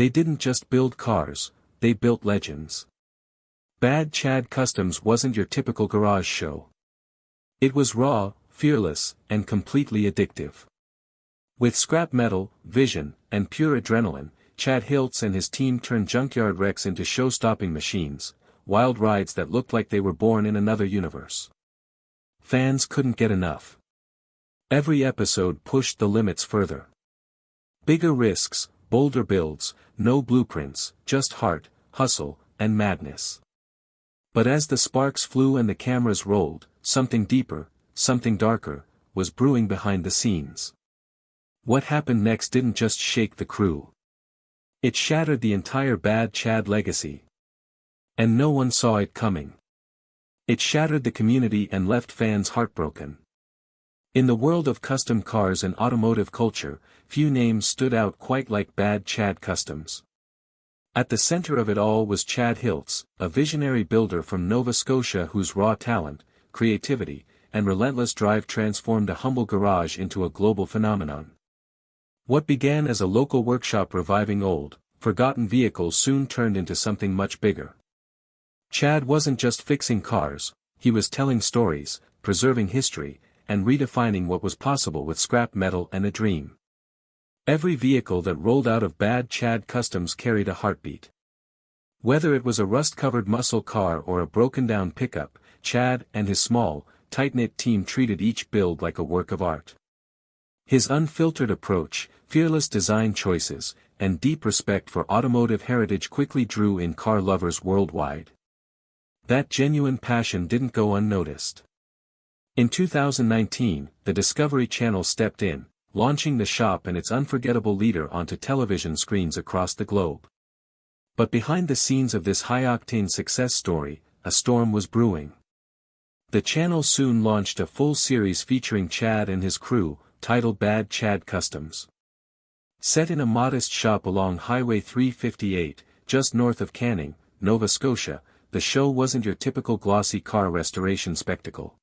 They didn't just build cars, they built legends. Bad Chad Customs wasn't your typical garage show. It was raw, fearless, and completely addictive. With scrap metal, vision, and pure adrenaline, Chad Hiltz and his team turned junkyard wrecks into show-stopping machines, wild rides that looked like they were born in another universe. Fans couldn't get enough. Every episode pushed the limits further. Bigger risks, bolder builds, no blueprints, just heart, hustle, and madness. But as the sparks flew and the cameras rolled, something deeper, something darker, was brewing behind the scenes. What happened next didn't just shake the crew. It shattered the entire Bad Chad legacy. And no one saw it coming. It shattered the community and left fans heartbroken. In the world of custom cars and automotive culture, few names stood out quite like Bad Chad Customs. At the center of it all was Chad Hiltz, a visionary builder from Nova Scotia whose raw talent, creativity, and relentless drive transformed a humble garage into a global phenomenon. What began as a local workshop reviving old, forgotten vehicles soon turned into something much bigger. Chad wasn't just fixing cars, he was telling stories, preserving history, and redefining what was possible with scrap metal and a dream. Every vehicle that rolled out of Bad Chad Customs carried a heartbeat. Whether it was a rust-covered muscle car or a broken-down pickup, Chad and his small, tight-knit team treated each build like a work of art. His unfiltered approach, fearless design choices, and deep respect for automotive heritage quickly drew in car lovers worldwide. That genuine passion didn't go unnoticed. In 2019, the Discovery Channel stepped in, launching the shop and its unforgettable leader onto television screens across the globe. But behind the scenes of this high-octane success story, a storm was brewing. The channel soon launched a full series featuring Chad and his crew, titled Bad Chad Customs. Set in a modest shop along Highway 358, just north of Canning, Nova Scotia, the show wasn't your typical glossy car restoration spectacle.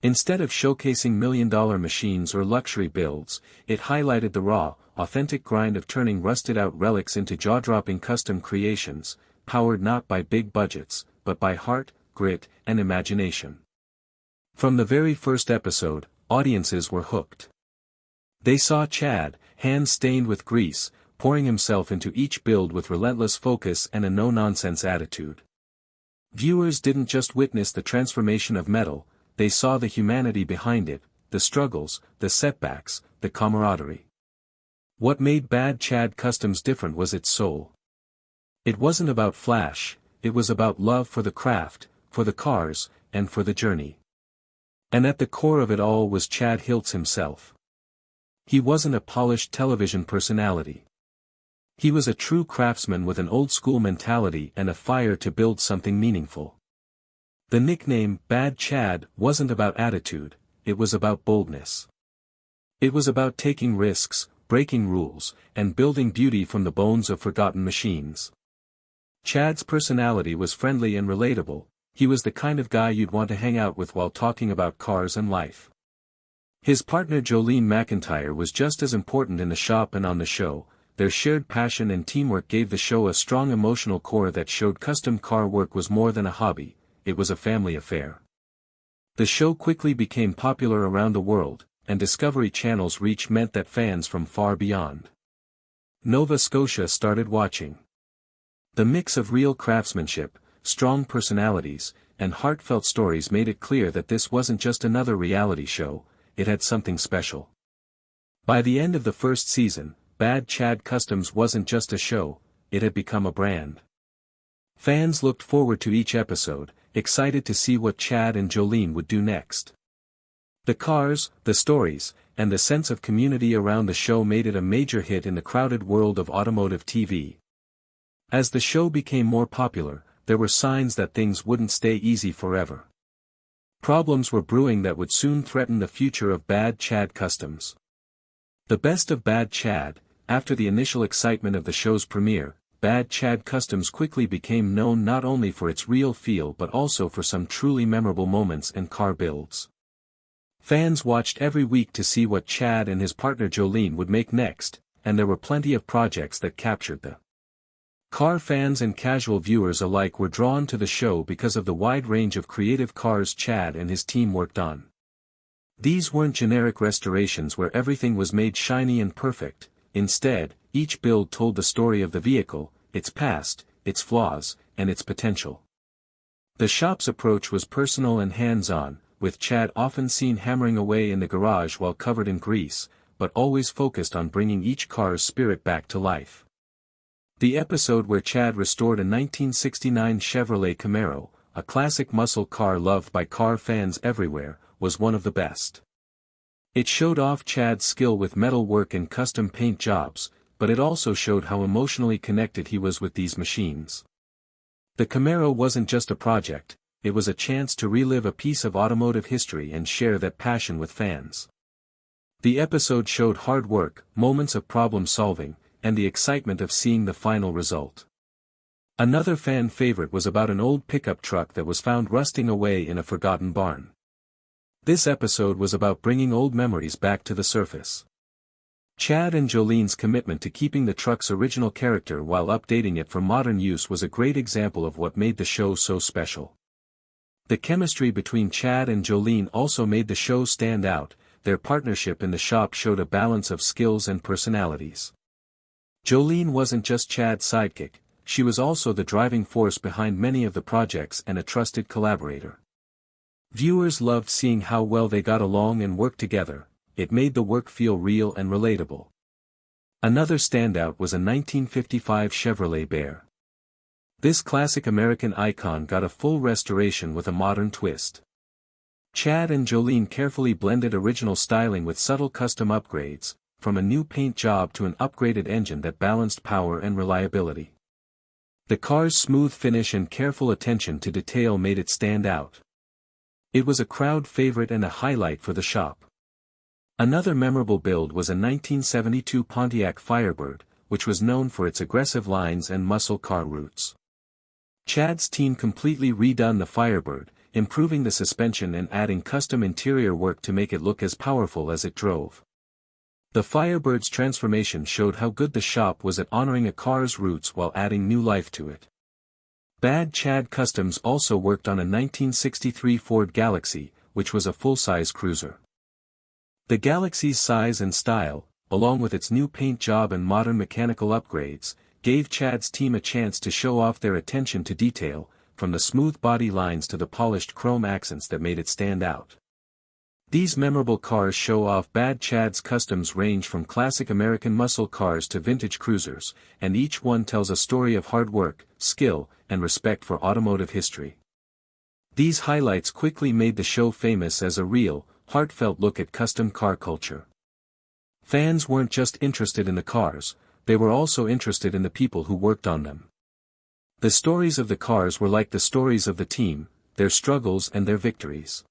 Instead of showcasing million-dollar machines or luxury builds, it highlighted the raw, authentic grind of turning rusted-out relics into jaw-dropping custom creations, powered not by big budgets, but by heart, grit, and imagination. From the very first episode, audiences were hooked. They saw Chad, hands stained with grease, pouring himself into each build with relentless focus and a no-nonsense attitude. Viewers didn't just witness the transformation of metal, they saw the humanity behind it, the struggles, the setbacks, the camaraderie. What made Bad Chad Customs different was its soul. It wasn't about flash, it was about love for the craft, for the cars, and for the journey. And at the core of it all was Chad Hiltz himself. He wasn't a polished television personality. He was a true craftsman with an old-school mentality and a fire to build something meaningful. The nickname, Bad Chad, wasn't about attitude, it was about boldness. It was about taking risks, breaking rules, and building beauty from the bones of forgotten machines. Chad's personality was friendly and relatable, he was the kind of guy you'd want to hang out with while talking about cars and life. His partner Jolene McIntyre was just as important in the shop and on the show. Their shared passion and teamwork gave the show a strong emotional core that showed custom car work was more than a hobby, it was a family affair. The show quickly became popular around the world, and Discovery Channel's reach meant that fans from far beyond Nova Scotia started watching. The mix of real craftsmanship, strong personalities, and heartfelt stories made it clear that this wasn't just another reality show, it had something special. By the end of the first season, Bad Chad Customs wasn't just a show, it had become a brand. Fans looked forward to each episode, excited to see what Chad and Jolene would do next. The cars, the stories, and the sense of community around the show made it a major hit in the crowded world of automotive TV. As the show became more popular, there were signs that things wouldn't stay easy forever. Problems were brewing that would soon threaten the future of Bad Chad Customs. The best of Bad Chad, after the initial excitement of the show's premiere, Bad Chad Customs quickly became known not only for its real feel but also for some truly memorable moments and car builds. Fans watched every week to see what Chad and his partner Jolene would make next, and there were plenty of projects that captured the Car fans and casual viewers alike were drawn to the show because of the wide range of creative cars Chad and his team worked on. These weren't generic restorations where everything was made shiny and perfect. Instead, each build told the story of the vehicle, its past, its flaws, and its potential. The shop's approach was personal and hands-on, with Chad often seen hammering away in the garage while covered in grease, but always focused on bringing each car's spirit back to life. The episode where Chad restored a 1969 Chevrolet Camaro, a classic muscle car loved by car fans everywhere, was one of the best. It showed off Chad's skill with metal work and custom paint jobs, but it also showed how emotionally connected he was with these machines. The Camaro wasn't just a project, it was a chance to relive a piece of automotive history and share that passion with fans. The episode showed hard work, moments of problem solving, and the excitement of seeing the final result. Another fan favorite was about an old pickup truck that was found rusting away in a forgotten barn. This episode was about bringing old memories back to the surface. Chad and Jolene's commitment to keeping the truck's original character while updating it for modern use was a great example of what made the show so special. The chemistry between Chad and Jolene also made the show stand out. Their partnership in the shop showed a balance of skills and personalities. Jolene wasn't just Chad's sidekick, she was also the driving force behind many of the projects and a trusted collaborator. Viewers loved seeing how well they got along and worked together. It made the work feel real and relatable. Another standout was a 1955 Chevrolet Bear. This classic American icon got a full restoration with a modern twist. Chad and Jolene carefully blended original styling with subtle custom upgrades, from a new paint job to an upgraded engine that balanced power and reliability. The car's smooth finish and careful attention to detail made it stand out. It was a crowd favorite and a highlight for the shop. Another memorable build was a 1972 Pontiac Firebird, which was known for its aggressive lines and muscle car roots. Chad's team completely redone the Firebird, improving the suspension and adding custom interior work to make it look as powerful as it drove. The Firebird's transformation showed how good the shop was at honoring a car's roots while adding new life to it. Bad Chad Customs also worked on a 1963 Ford Galaxy, which was a full-size cruiser. The Galaxy's size and style, along with its new paint job and modern mechanical upgrades, gave Chad's team a chance to show off their attention to detail, from the smooth body lines to the polished chrome accents that made it stand out. These memorable cars show off Bad Chad's Customs range from classic American muscle cars to vintage cruisers, and each one tells a story of hard work, skill, and respect for automotive history. These highlights quickly made the show famous as a real, heartfelt look at custom car culture. Fans weren't just interested in the cars, they were also interested in the people who worked on them. The stories of the cars were like the stories of the team, their struggles and their victories.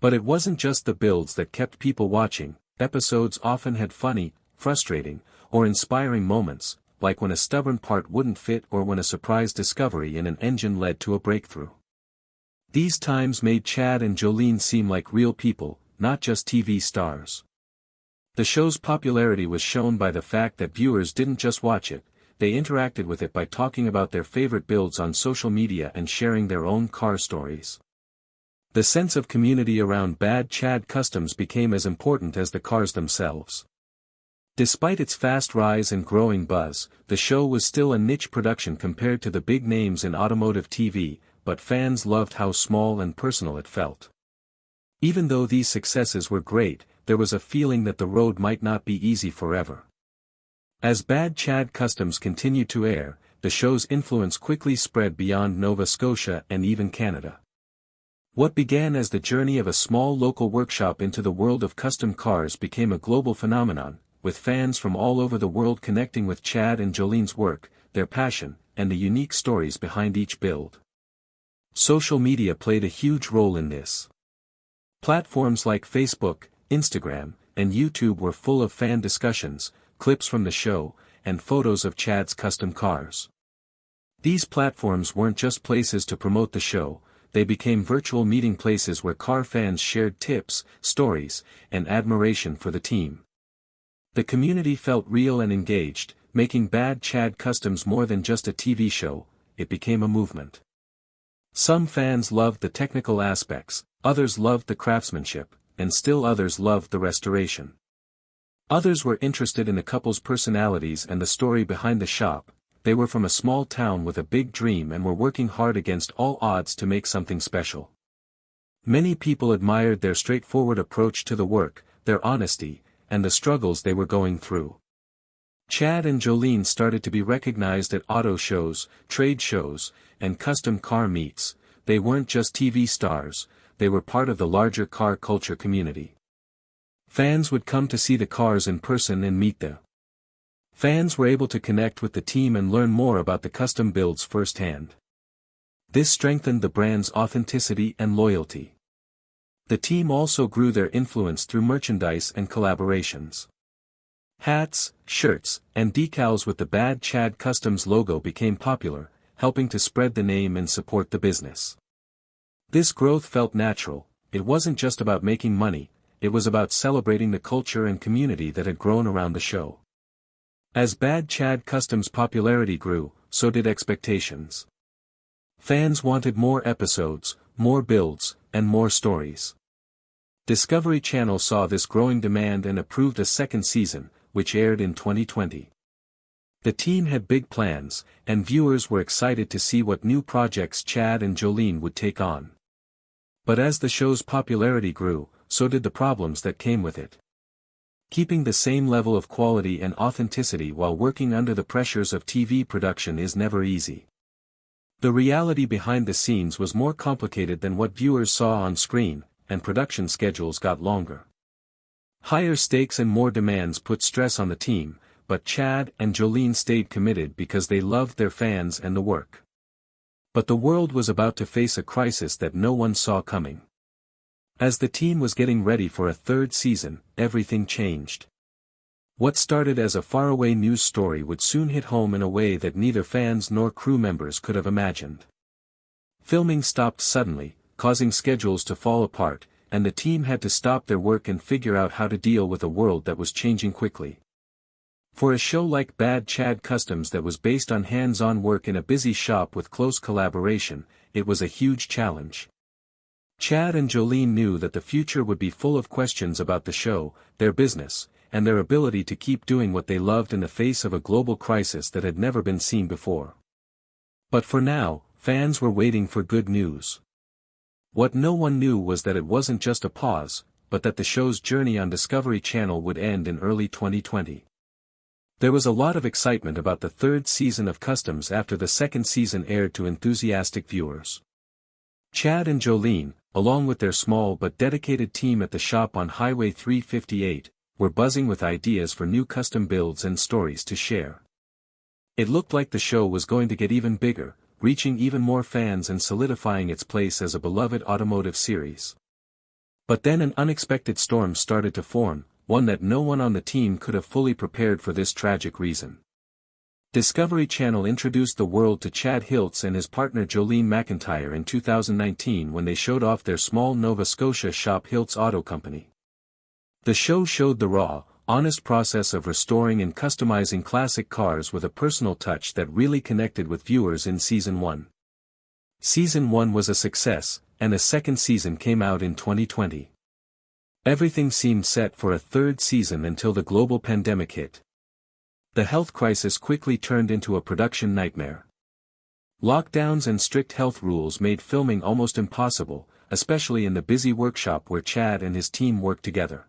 But it wasn't just the builds that kept people watching, episodes often had funny, frustrating, or inspiring moments, like when a stubborn part wouldn't fit or when a surprise discovery in an engine led to a breakthrough. These times made Chad and Jolene seem like real people, not just TV stars. The show's popularity was shown by the fact that viewers didn't just watch it, they interacted with it by talking about their favorite builds on social media and sharing their own car stories. The sense of community around Bad Chad Customs became as important as the cars themselves. Despite its fast rise and growing buzz, the show was still a niche production compared to the big names in automotive TV, but fans loved how small and personal it felt. Even though these successes were great, there was a feeling that the road might not be easy forever. As Bad Chad Customs continued to air, the show's influence quickly spread beyond Nova Scotia and even Canada. What began as the journey of a small local workshop into the world of custom cars became a global phenomenon, with fans from all over the world connecting with Chad and Jolene's work, their passion, and the unique stories behind each build. Social media played a huge role in this. Platforms like Facebook, Instagram, and YouTube were full of fan discussions, clips from the show, and photos of Chad's custom cars. These platforms weren't just places to promote the show, they became virtual meeting places where car fans shared tips, stories, and admiration for the team. The community felt real and engaged, making Bad Chad Customs more than just a TV show, it became a movement. Some fans loved the technical aspects, others loved the craftsmanship, and still others loved the restoration. Others were interested in the couple's personalities and the story behind the shop. They were from a small town with a big dream and were working hard against all odds to make something special. Many people admired their straightforward approach to the work, their honesty, and the struggles they were going through. Chad and Jolene started to be recognized at auto shows, trade shows, and custom car meets. They weren't just TV stars, they were part of the larger car culture community. Fans would come to see the cars in person and meet them. Fans were able to connect with the team and learn more about the custom builds firsthand. This strengthened the brand's authenticity and loyalty. The team also grew their influence through merchandise and collaborations. Hats, shirts, and decals with the Bad Chad Customs logo became popular, helping to spread the name and support the business. This growth felt natural. It wasn't just about making money, it was about celebrating the culture and community that had grown around the show. As Bad Chad Customs' popularity grew, so did expectations. Fans wanted more episodes, more builds, and more stories. Discovery Channel saw this growing demand and approved a second season, which aired in 2020. The team had big plans, and viewers were excited to see what new projects Chad and Jolene would take on. But as the show's popularity grew, so did the problems that came with it. Keeping the same level of quality and authenticity while working under the pressures of TV production is never easy. The reality behind the scenes was more complicated than what viewers saw on screen, and production schedules got longer. Higher stakes and more demands put stress on the team, but Chad and Jolene stayed committed because they loved their fans and the work. But the world was about to face a crisis that no one saw coming. As the team was getting ready for a third season, everything changed. What started as a faraway news story would soon hit home in a way that neither fans nor crew members could have imagined. Filming stopped suddenly, causing schedules to fall apart, and the team had to stop their work and figure out how to deal with a world that was changing quickly. For a show like Bad Chad Customs that was based on hands-on work in a busy shop with close collaboration, it was a huge challenge. Chad and Jolene knew that the future would be full of questions about the show, their business, and their ability to keep doing what they loved in the face of a global crisis that had never been seen before. But for now, fans were waiting for good news. What no one knew was that it wasn't just a pause, but that the show's journey on Discovery Channel would end in early 2020. There was a lot of excitement about the third season of Customs after the second season aired to enthusiastic viewers. Chad and Jolene, along with their small but dedicated team at the shop on Highway 358, were buzzing with ideas for new custom builds and stories to share. It looked like the show was going to get even bigger, reaching even more fans and solidifying its place as a beloved automotive series. But then an unexpected storm started to form, one that no one on the team could have fully prepared for this tragic reason. Discovery Channel introduced the world to Chad Hiltz and his partner Jolene McIntyre in 2019 when they showed off their small Nova Scotia shop Hiltz Auto Company. The show showed the raw, honest process of restoring and customizing classic cars with a personal touch that really connected with viewers in Season 1. Season 1 was a success, and a second season came out in 2020. Everything seemed set for a third season until the global pandemic hit. The health crisis quickly turned into a production nightmare. Lockdowns and strict health rules made filming almost impossible, especially in the busy workshop where Chad and his team worked together.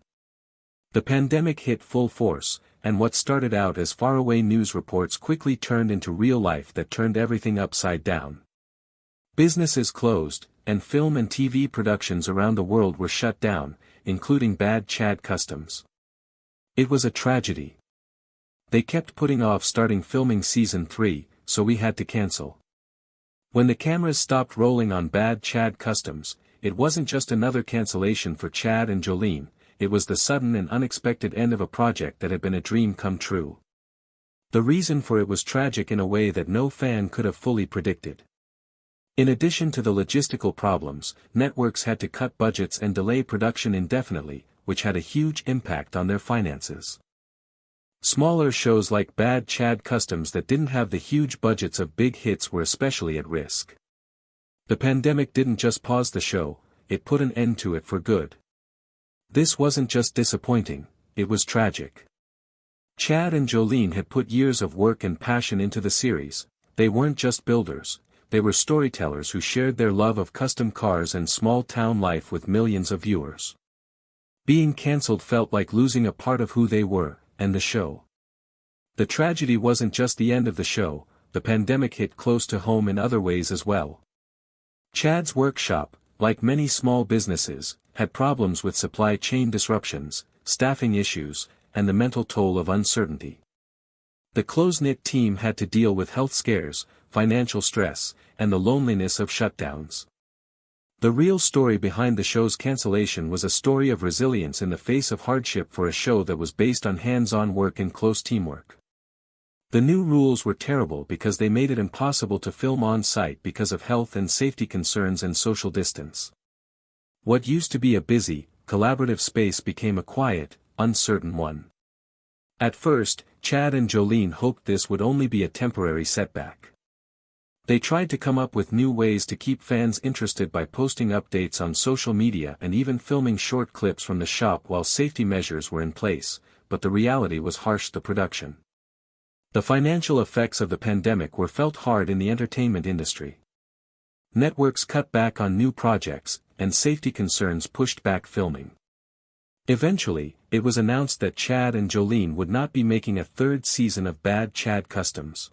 The pandemic hit full force, and what started out as faraway news reports quickly turned into real life that turned everything upside down. Businesses closed, and film and TV productions around the world were shut down, including Bad Chad Customs. It was a tragedy. They kept putting off starting filming Season 3, so we had to cancel. When the cameras stopped rolling on Bad Chad Customs, it wasn't just another cancellation for Chad and Jolene, it was the sudden and unexpected end of a project that had been a dream come true. The reason for it was tragic in a way that no fan could have fully predicted. In addition to the logistical problems, networks had to cut budgets and delay production indefinitely, which had a huge impact on their finances. Smaller shows like Bad Chad Customs that didn't have the huge budgets of big hits were especially at risk. The pandemic didn't just pause the show, it put an end to it for good. This wasn't just disappointing, it was tragic. Chad and Jolene had put years of work and passion into the series. They weren't just builders, they were storytellers who shared their love of custom cars and small-town life with millions of viewers. Being cancelled felt like losing a part of who they were, and the show. The tragedy wasn't just the end of the show, the pandemic hit close to home in other ways as well. Chad's workshop, like many small businesses, had problems with supply chain disruptions, staffing issues, and the mental toll of uncertainty. The close-knit team had to deal with health scares, financial stress, and the loneliness of shutdowns. The real story behind the show's cancellation was a story of resilience in the face of hardship for a show that was based on hands-on work and close teamwork. The new rules were terrible because they made it impossible to film on-site because of health and safety concerns and social distance. What used to be a busy, collaborative space became a quiet, uncertain one. At first, Chad and Jolene hoped this would only be a temporary setback. They tried to come up with new ways to keep fans interested by posting updates on social media and even filming short clips from the shop while safety measures were in place, but the reality was harsh. The production. The financial effects of the pandemic were felt hard in the entertainment industry. Networks cut back on new projects, and safety concerns pushed back filming. Eventually, it was announced that Chad and Jolene would not be making a third season of Bad Chad Customs.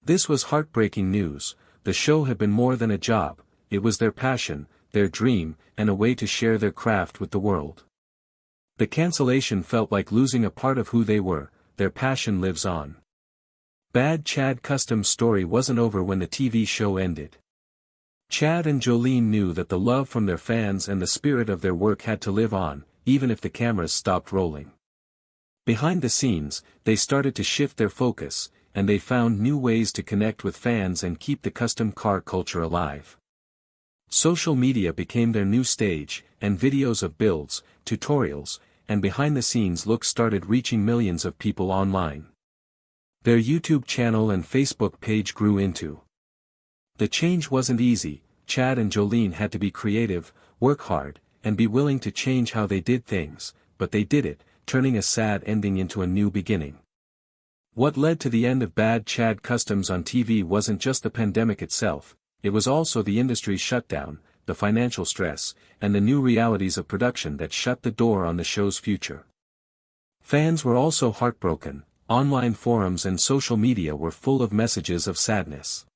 This was heartbreaking news. The show had been more than a job, it was their passion, their dream, and a way to share their craft with the world. The cancellation felt like losing a part of who they were. Their passion lives on. Bad Chad Customs' story wasn't over when the TV show ended. Chad and Jolene knew that the love from their fans and the spirit of their work had to live on, even if the cameras stopped rolling. Behind the scenes, they started to shift their focus, and they found new ways to connect with fans and keep the custom car culture alive. Social media became their new stage, and videos of builds, tutorials, and behind-the-scenes looks started reaching millions of people online. Their YouTube channel and Facebook page grew into. The change wasn't easy. Chad and Jolene had to be creative, work hard, and be willing to change how they did things, but they did it, turning a sad ending into a new beginning. What led to the end of Bad Chad Customs on TV wasn't just the pandemic itself, it was also the industry's shutdown, the financial stress, and the new realities of production that shut the door on the show's future. Fans were also heartbroken. Online forums and social media were full of messages of sadness.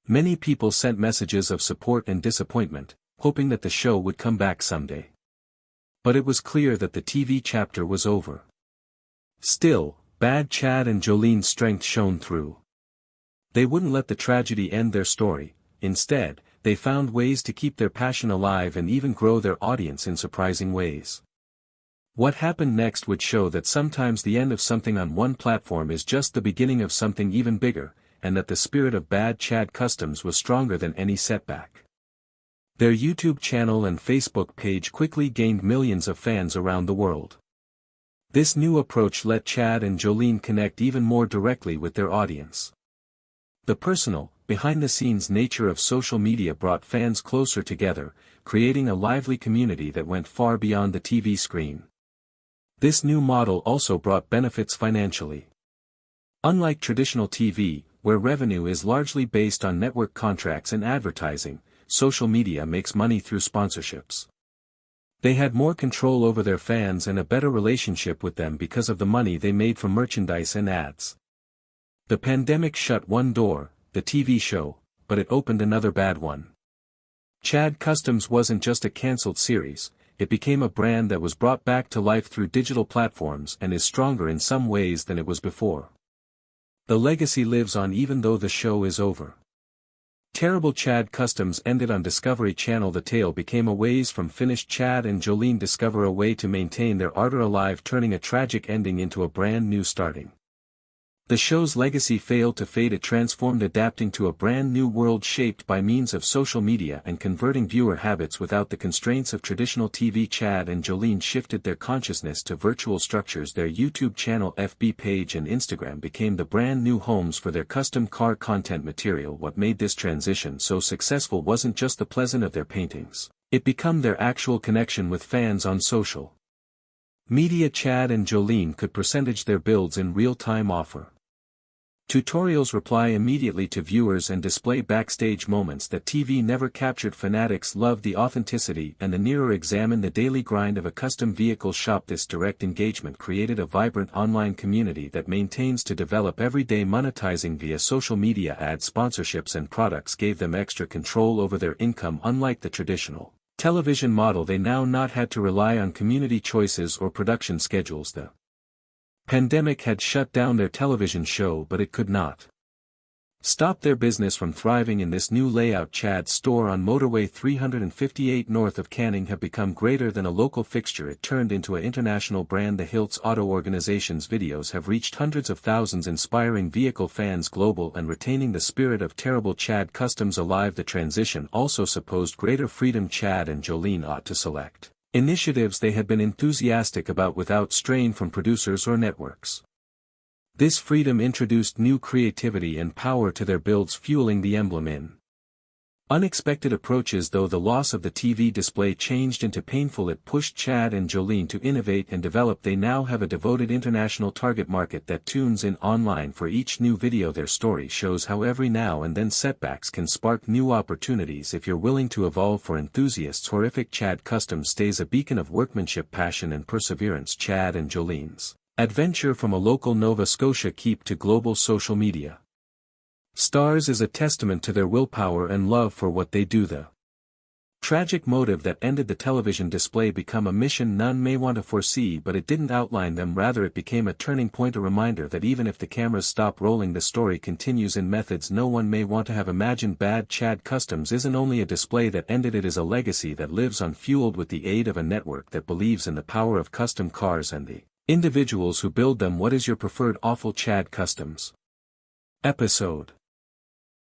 Many people sent messages of support and disappointment, hoping that the show would come back someday. But it was clear that the TV chapter was over. Still, Bad Chad and Jolene's strength shone through. They wouldn't let the tragedy end their story. Instead, they found ways to keep their passion alive and even grow their audience in surprising ways. What happened next would show that sometimes the end of something on one platform is just the beginning of something even bigger, and that the spirit of Bad Chad Customs was stronger than any setback. Their YouTube channel and Facebook page quickly gained millions of fans around the world. This new approach let Chad and Jolene connect even more directly with their audience. The personal, behind-the-scenes nature of social media brought fans closer together, creating a lively community that went far beyond the TV screen. This new model also brought benefits financially. Unlike traditional TV, where revenue is largely based on network contracts and advertising, social media makes money through sponsorships. They had more control over their fans and a better relationship with them because of the money they made from merchandise and ads. The pandemic shut one door, the TV show, but it opened another bad one. Chad Customs wasn't just a cancelled series, it became a brand that was brought back to life through digital platforms and is stronger in some ways than it was before. The legacy lives on even though the show is over. Terrible Chad Customs ended on Discovery Channel. The tale became a ways from finished. Chad and Jolene discover a way to maintain their ardor alive, turning a tragic ending into a brand new starting. The show's legacy failed to fade. It transformed, adapting to a brand new world shaped by means of social media and converting viewer habits without the constraints of traditional TV. Chad and Jolene shifted their consciousness to virtual structures. Their YouTube channel, FB page and Instagram became the brand new homes for their custom car content material. What made this transition so successful wasn't just the pleasure of their paintings, it became their actual connection with fans on social media. Chad and Jolene could percentage their builds in real-time, offer tutorials, reply immediately to viewers, and display backstage moments that TV never captured. Fanatics loved the authenticity and the nearer examine the daily grind of a custom vehicle shop. This direct engagement created a vibrant online community that maintains to develop every day. Monetizing via social media, ad sponsorships and products gave them extra control over their income. Unlike the traditional television model, they now not had to rely on community choices or production schedules. The pandemic had shut down their television show, but it could not stop their business from thriving in this new layout. Chad's store on Motorway 358 north of Canning have become greater than a local fixture. It turned into an international brand. The Hiltz Auto Organization's videos have reached hundreds of thousands, inspiring vehicle fans global and retaining the spirit of terrible Chad Customs alive. The transition also supposed greater freedom. Chad and Jolene ought to select initiatives they had been enthusiastic about without strain from producers or networks. This freedom introduced new creativity and power to their builds, fueling the emblem in unexpected approaches. Though the loss of the TV display changed into painful, it pushed Chad and Jolene to innovate and develop. They now have a devoted international target market that tunes in online for each new video. Their story shows how every now and then setbacks can spark new opportunities if you're willing to evolve. For enthusiasts, horrific Chad Customs stays a beacon of workmanship, passion and perseverance. Chad and Jolene's adventure from a local Nova Scotia keep to global social media stars is a testament to their willpower and love for what they do. The tragic motive that ended the television display became a mission none may want to foresee, but it didn't outline them. Rather, it became a turning point, a reminder that even if the cameras stop rolling, the story continues in methods no one may want to have imagined. Bad Chad Customs isn't only a display that ended, it is a legacy that lives on, fueled with the aid of a network that believes in the power of custom cars and the individuals who build them. What is your preferred awful Chad Customs episode?